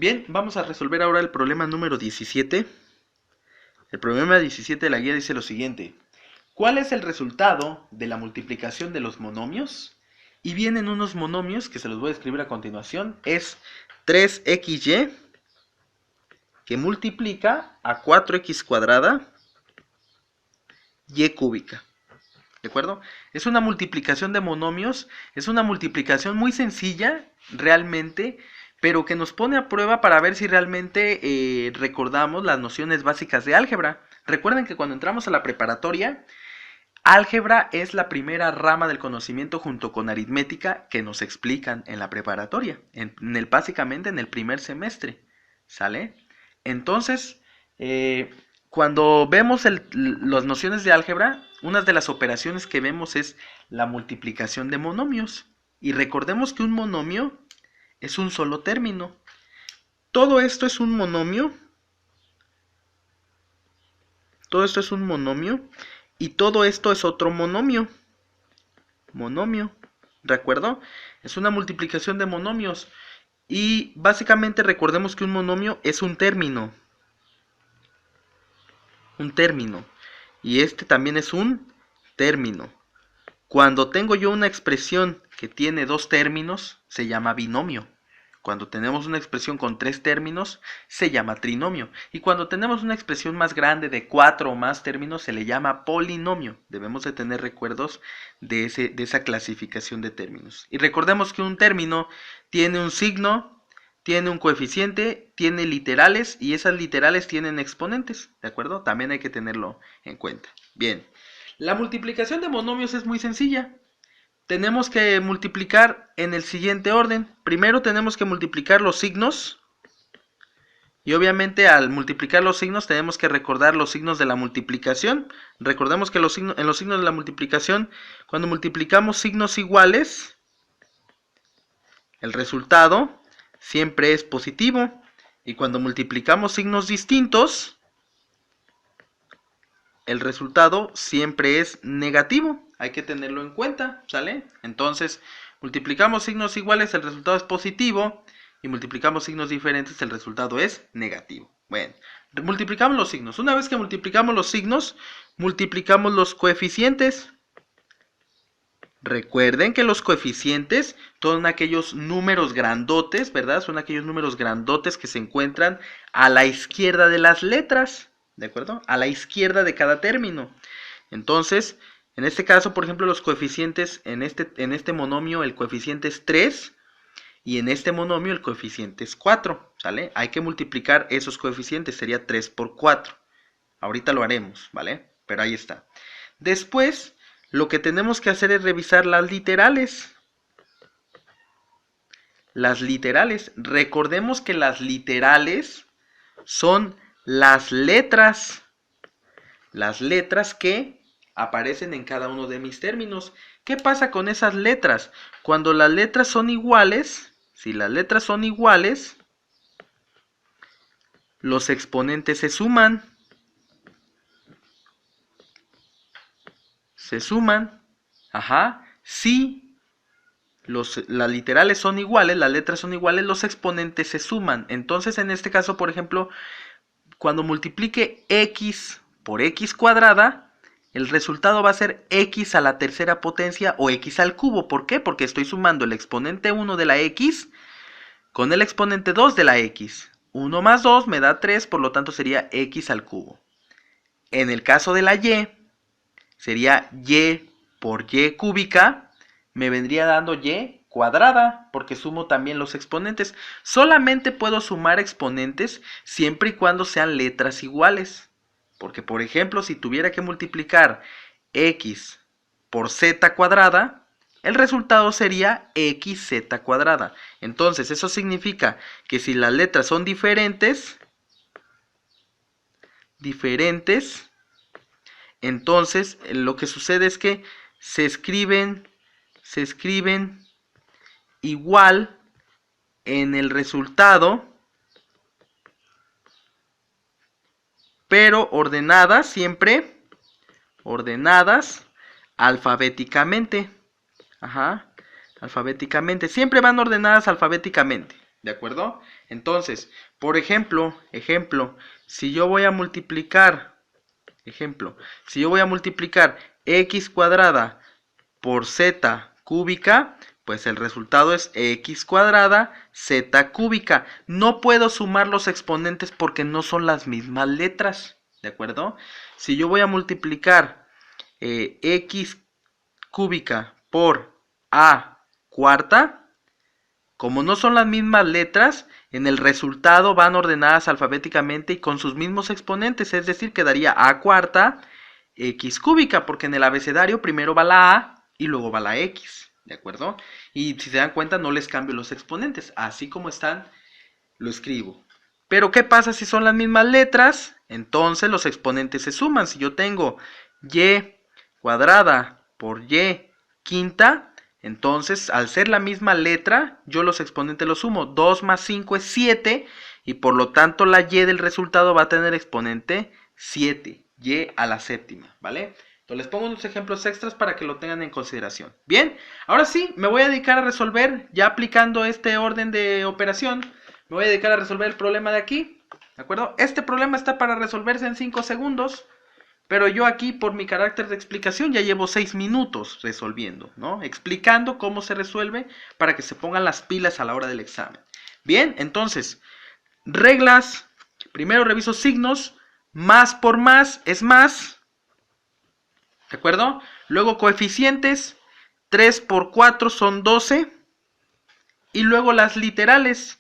Bien, vamos a resolver ahora el problema número 17. El problema 17 de la guía dice lo siguiente. ¿Cuál es el resultado de la multiplicación de los monomios? Y vienen unos monomios que se los voy a escribir a continuación. Es 3xy que multiplica a 4x cuadrada y cúbica. ¿De acuerdo? Es una multiplicación de monomios, es una multiplicación muy sencilla realmente, pero que nos pone a prueba para ver si realmente recordamos las nociones básicas de álgebra. Recuerden que cuando entramos a la preparatoria, álgebra es la primera rama del conocimiento junto con aritmética que nos explican en la preparatoria, básicamente en el primer semestre, ¿sale? Entonces, cuando vemos las nociones de álgebra, una de las operaciones que vemos es la multiplicación de monomios. Y recordemos que un monomio es un solo término. Todo esto es un monomio. Todo esto es un monomio. Y todo esto es otro monomio. Monomio. ¿De acuerdo? Es una multiplicación de monomios. Y básicamente recordemos que un monomio es un término. Un término. Y este también es un término. Cuando tengo yo una expresión que tiene dos términos, se llama binomio. Cuando tenemos una expresión con tres términos, se llama trinomio. Y cuando tenemos una expresión más grande de 4 o más términos, se le llama polinomio. Debemos de tener recuerdos de esa clasificación de términos. Y recordemos que un término tiene un signo, tiene un coeficiente, tiene literales y esas literales tienen exponentes. ¿De acuerdo? También hay que tenerlo en cuenta. Bien. La multiplicación de monomios es muy sencilla. Tenemos que multiplicar en el siguiente orden. Primero tenemos que multiplicar los signos. Y obviamente al multiplicar los signos tenemos que recordar los signos de la multiplicación. Recordemos que en los signos de la multiplicación, cuando multiplicamos signos iguales, el resultado siempre es positivo. Y cuando multiplicamos signos distintos, el resultado siempre es negativo. Hay que tenerlo en cuenta, ¿sale? Entonces, multiplicamos signos iguales, el resultado es positivo. Y multiplicamos signos diferentes, el resultado es negativo. Bueno, multiplicamos los signos. Una vez que multiplicamos los signos, multiplicamos los coeficientes. Recuerden que los coeficientes son aquellos números grandotes, ¿verdad? Son aquellos números grandotes que se encuentran a la izquierda de las letras. ¿De acuerdo? A la izquierda de cada término. Entonces, en este caso, por ejemplo, los coeficientes, en este monomio el coeficiente es 3 y en este monomio el coeficiente es 4, ¿sale? Hay que multiplicar esos coeficientes, sería 3 por 4. Ahorita lo haremos, ¿vale? Pero ahí está. Después, lo que tenemos que hacer es revisar las literales. Las literales. Recordemos que las literales son las letras que aparecen en cada uno de mis términos. ¿Qué pasa con esas letras? Cuando las letras son iguales, si las letras son iguales, los exponentes se suman. Se suman. Ajá. Si las literales son iguales, las letras son iguales, los exponentes se suman. Entonces, en este caso, por ejemplo, cuando multiplique x por x cuadrada, el resultado va a ser x a la tercera potencia o x al cubo. ¿Por qué? Porque estoy sumando el exponente 1 de la x con el exponente 2 de la x. 1 más 2 me da 3, por lo tanto sería x al cubo. En el caso de la y, sería y por y cúbica, me vendría dando y cuadrada, porque sumo también los exponentes. Solamente puedo sumar exponentes siempre y cuando sean letras iguales. Porque, por ejemplo, si tuviera que multiplicar x por z cuadrada, el resultado sería xz cuadrada. Entonces, eso significa que si las letras son diferentes, entonces lo que sucede es que se escriben igual en el resultado, pero ordenadas siempre, ordenadas alfabéticamente. Ajá, alfabéticamente, siempre van ordenadas alfabéticamente. ¿De acuerdo? Entonces, por ejemplo, si yo voy a multiplicar, si yo voy a multiplicar x cuadrada por z cúbica, pues el resultado es x cuadrada z cúbica. No puedo sumar los exponentes porque no son las mismas letras, ¿de acuerdo? Si yo voy a multiplicar x cúbica por a cuarta, como no son las mismas letras, en el resultado van ordenadas alfabéticamente y con sus mismos exponentes, es decir, quedaría a cuarta x cúbica, porque en el abecedario primero va la a y luego va la x, ¿de acuerdo? Y si se dan cuenta no les cambio los exponentes, así como están lo escribo. Pero ¿qué pasa si son las mismas letras? Entonces los exponentes se suman. Si yo tengo y cuadrada por y quinta, entonces al ser la misma letra, yo los exponentes los sumo. 2 más 5 es 7 y por lo tanto la y del resultado va a tener exponente 7, y a la séptima, ¿vale? Entonces les pongo unos ejemplos extras para que lo tengan en consideración. Bien, ahora sí, me voy a dedicar a resolver, ya aplicando este orden de operación, me voy a dedicar a resolver el problema de aquí, ¿de acuerdo? Este problema está para resolverse en 5 segundos, pero yo aquí por mi carácter de explicación ya llevo 6 minutos resolviendo, ¿no? Explicando cómo se resuelve para que se pongan las pilas a la hora del examen. Bien, entonces, reglas, primero reviso signos, más por más es más, ¿de acuerdo? Luego coeficientes, 3 por 4 son 12, y luego las literales.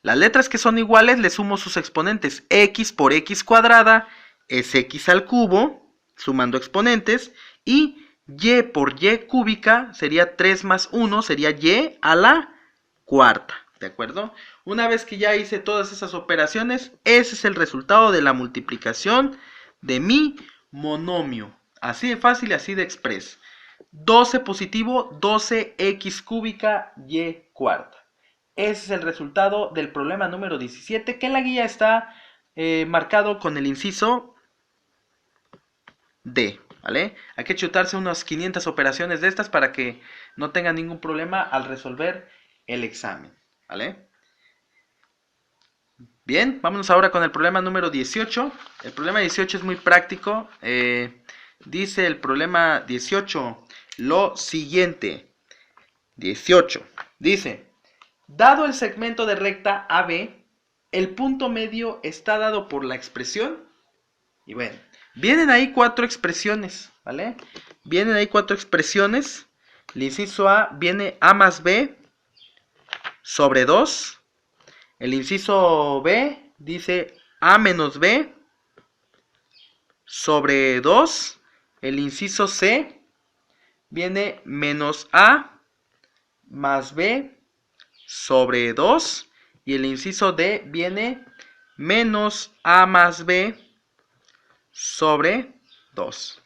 Las letras que son iguales le sumo sus exponentes. X por x cuadrada es x al cubo, sumando exponentes. Y y por y cúbica sería 3 más 1, sería y a la cuarta. ¿De acuerdo? Una vez que ya hice todas esas operaciones, ese es el resultado de la multiplicación de mi monomio. Así de fácil y así de express. 12 positivo, 12x cúbica y cuarta. Ese es el resultado del problema número 17, que en la guía está marcado con el inciso D, ¿vale? Hay que chutarse unas 500 operaciones de estas para que no tengan ningún problema al resolver el examen, ¿vale? Bien, vámonos ahora con el problema número 18. El problema 18 es muy práctico. Dice el problema 18 lo siguiente. 18. Dice... Dado el segmento de recta AB, el punto medio está dado por la expresión. Y bueno, vienen ahí 4 expresiones, ¿vale? Vienen ahí 4 expresiones. El inciso A viene A más B sobre 2. El inciso B dice A menos B sobre 2. El inciso C viene menos A más B sobre 2, y el inciso D viene menos A más B sobre 2.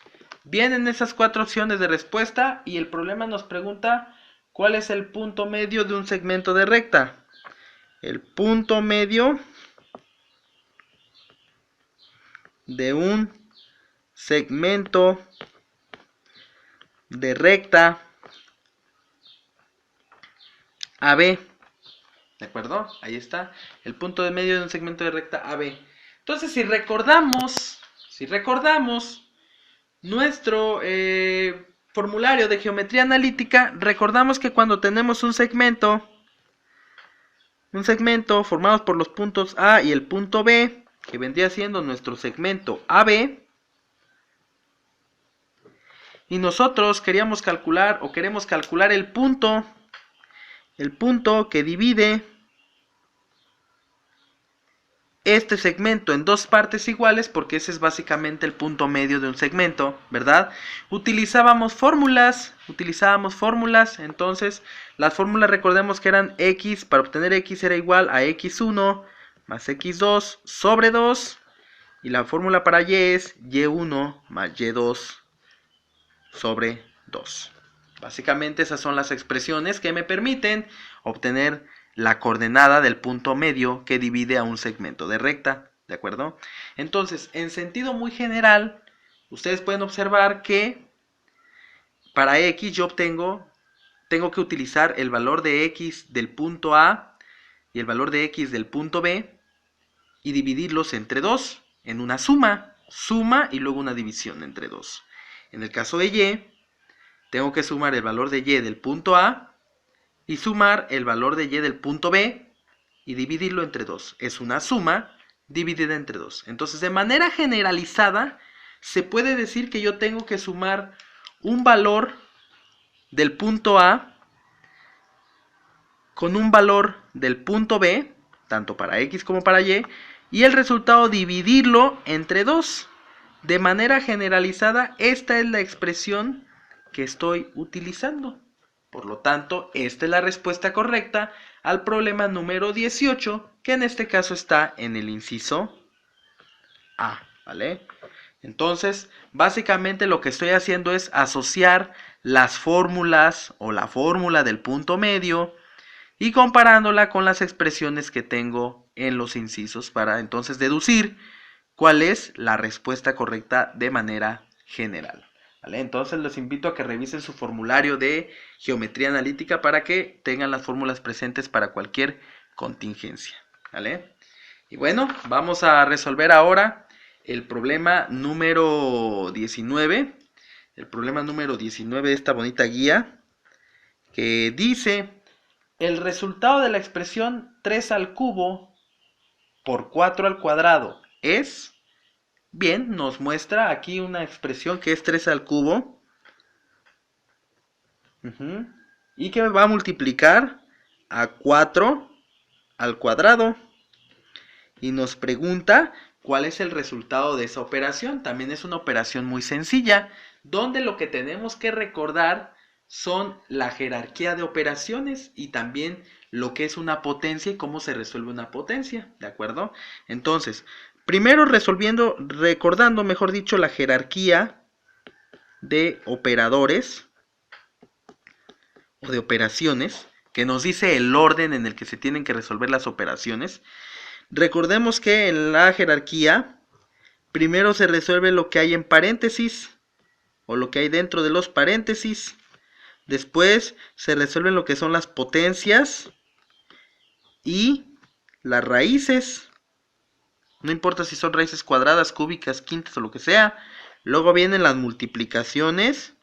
Vienen esas 4 opciones de respuesta y el problema nos pregunta cuál es el punto medio de un segmento de recta. El punto medio de un segmento de recta AB. ¿De acuerdo? Ahí está. El punto de medio de un segmento de recta AB. Entonces, si recordamos nuestro formulario de geometría analítica, recordamos que cuando tenemos un segmento formado por los puntos A y el punto B, que vendría siendo nuestro segmento AB, y nosotros queremos calcular el punto que divide este segmento en dos partes iguales, porque ese es básicamente el punto medio de un segmento, ¿verdad? Utilizábamos fórmulas, entonces las fórmulas recordemos que eran x, para obtener x era igual a x1 más x2 sobre 2, y la fórmula para y es y1 más y2 sobre 2. Básicamente esas son las expresiones que me permiten obtener la coordenada del punto medio que divide a un segmento de recta, ¿de acuerdo? Entonces, en sentido muy general, ustedes pueden observar que para x yo tengo que utilizar el valor de x del punto A y el valor de x del punto B y dividirlos entre 2 en una suma y luego una división entre 2. En el caso de y, tengo que sumar el valor de y del punto A y sumar el valor de y del punto B y dividirlo entre 2. Es una suma dividida entre 2. Entonces, de manera generalizada, se puede decir que yo tengo que sumar un valor del punto A con un valor del punto B, tanto para X como para Y el resultado dividirlo entre 2. De manera generalizada, esta es la expresión que estoy utilizando. Por lo tanto, esta es la respuesta correcta al problema número 18, que en este caso está en el inciso A, ¿vale? Entonces, básicamente lo que estoy haciendo es asociar las fórmulas o la fórmula del punto medio y comparándola con las expresiones que tengo en los incisos para entonces deducir cuál es la respuesta correcta de manera general. ¿Vale? Entonces los invito a que revisen su formulario de geometría analítica para que tengan las fórmulas presentes para cualquier contingencia. ¿Vale? Y bueno, vamos a resolver ahora el problema número 19. El problema número 19 de esta bonita guía que dice: el resultado de la expresión 3 al cubo por 4 al cuadrado es... Bien, nos muestra aquí una expresión que es 3 al cubo. Y que va a multiplicar a 4 al cuadrado. Y nos pregunta cuál es el resultado de esa operación. También es una operación muy sencilla, donde lo que tenemos que recordar son la jerarquía de operaciones y también lo que es una potencia y cómo se resuelve una potencia, ¿de acuerdo? Entonces, primero recordando, mejor dicho, la jerarquía de operadores o de operaciones, que nos dice el orden en el que se tienen que resolver las operaciones. Recordemos que en la jerarquía, primero se resuelve lo que hay en paréntesis, o lo que hay dentro de los paréntesis. Después se resuelven lo que son las potencias y las raíces. No importa si son raíces cuadradas, cúbicas, quintas o lo que sea. Luego vienen las multiplicaciones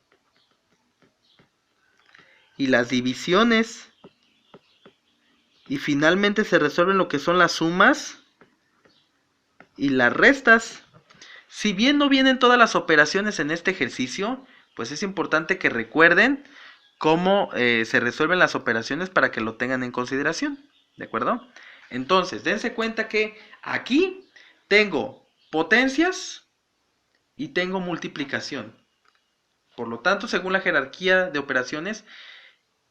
y las divisiones. Y finalmente se resuelven lo que son las sumas y las restas. Si bien no vienen todas las operaciones en este ejercicio, pues es importante que recuerden cómo se resuelven las operaciones para que lo tengan en consideración, ¿de acuerdo? Entonces, dense cuenta que aquí tengo potencias y tengo multiplicación. Por lo tanto, según la jerarquía de operaciones,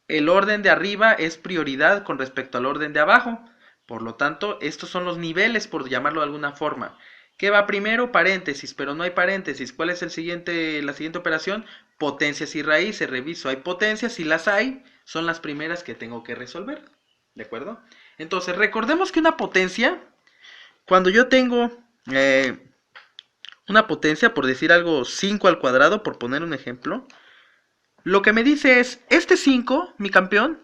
el orden de arriba es prioridad con respecto al orden de abajo. Por lo tanto, estos son los niveles, por llamarlo de alguna forma. ¿Qué va primero? Paréntesis, pero no hay paréntesis. ¿Cuál es la siguiente operación? Potencias y raíces. Reviso, hay potencias, si las hay, son las primeras que tengo que resolver. ¿De acuerdo? Entonces, recordemos que una potencia, cuando yo tengo una potencia, por decir algo, 5 al cuadrado, por poner un ejemplo, lo que me dice es, este 5, mi campeón,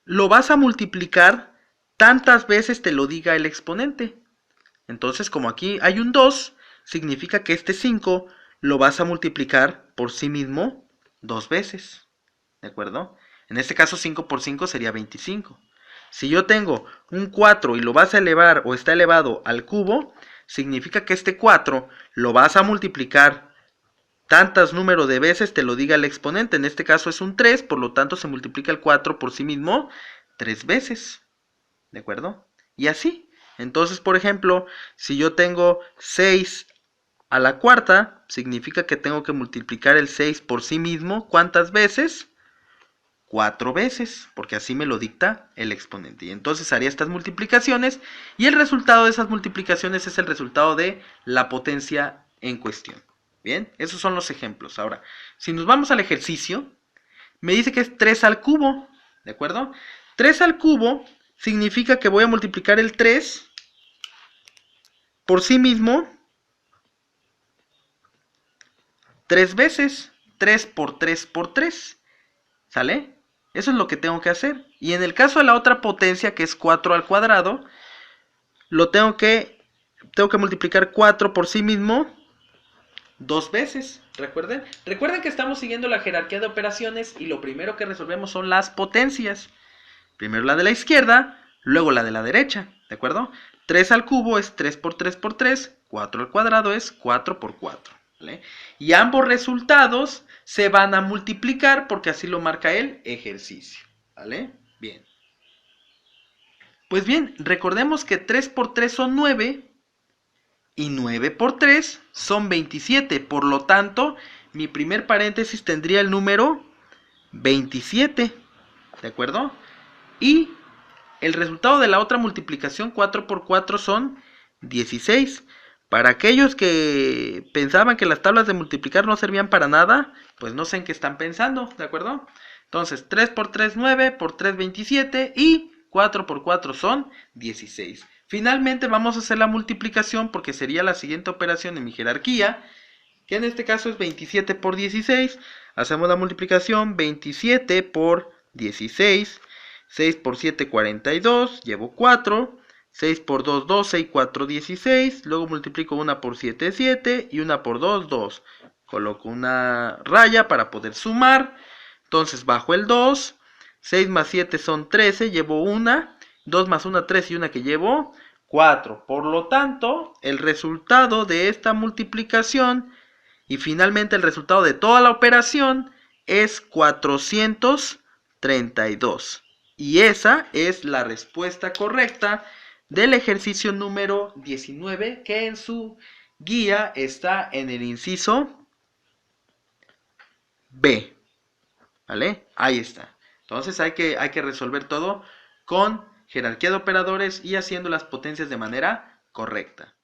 lo vas a multiplicar tantas veces te lo diga el exponente. Entonces, como aquí hay un 2, significa que este 5 lo vas a multiplicar por sí mismo 2 veces. ¿De acuerdo? En este caso 5 por 5 sería 25. Si yo tengo un 4 y lo vas a elevar o está elevado al cubo, significa que este 4 lo vas a multiplicar tantos número de veces te lo diga el exponente. En este caso es un 3, por lo tanto se multiplica el 4 por sí mismo 3 veces. ¿De acuerdo? Y así. Entonces, por ejemplo, si yo tengo 6 a la cuarta, significa que tengo que multiplicar el 6 por sí mismo. ¿Cuántas veces? 4 veces, porque así me lo dicta el exponente. Y entonces haría estas multiplicaciones y el resultado de esas multiplicaciones es el resultado de la potencia en cuestión. Bien, esos son los ejemplos. Ahora, si nos vamos al ejercicio, me dice que es 3 al cubo, ¿de acuerdo? 3 al cubo significa que voy a multiplicar el 3 por sí mismo 3 veces. 3 por 3 por 3. ¿Sale? Eso es lo que tengo que hacer. Y en el caso de la otra potencia, que es 4 al cuadrado, lo tengo que multiplicar 4 por sí mismo 2 veces. Recuerden que estamos siguiendo la jerarquía de operaciones y lo primero que resolvemos son las potencias. Primero la de la izquierda, luego la de la derecha, ¿de acuerdo? 3 al cubo es 3 por 3 por 3, 4 al cuadrado es 4 por 4, ¿vale? Y ambos resultados se van a multiplicar porque así lo marca el ejercicio, ¿vale? Bien. Pues bien, recordemos que 3 por 3 son 9 y 9 por 3 son 27. Por lo tanto, mi primer paréntesis tendría el número 27, ¿de acuerdo? Y el resultado de la otra multiplicación, 4 por 4, son 16. Para aquellos que pensaban que las tablas de multiplicar no servían para nada, pues no sé en qué están pensando, ¿de acuerdo? Entonces, 3 por 3, 9, por 3, 27 y 4 por 4 son 16. Finalmente vamos a hacer la multiplicación porque sería la siguiente operación en mi jerarquía, que en este caso es 27 por 16. Hacemos la multiplicación, 27 por 16. 6 por 7, 42, llevo 4, 6 por 2, 12 y 4, 16, luego multiplico 1 por 7, 7 y 1 por 2, 2. Coloco una raya para poder sumar, entonces bajo el 2, 6 más 7 son 13, llevo 1, 2 más 1, 3 y 1 que llevo 4. Por lo tanto, el resultado de esta multiplicación y finalmente el resultado de toda la operación es 432. Y esa es la respuesta correcta del ejercicio número 19, que en su guía está en el inciso B. ¿Vale? Ahí está. Entonces hay que resolver todo con jerarquía de operadores y haciendo las potencias de manera correcta.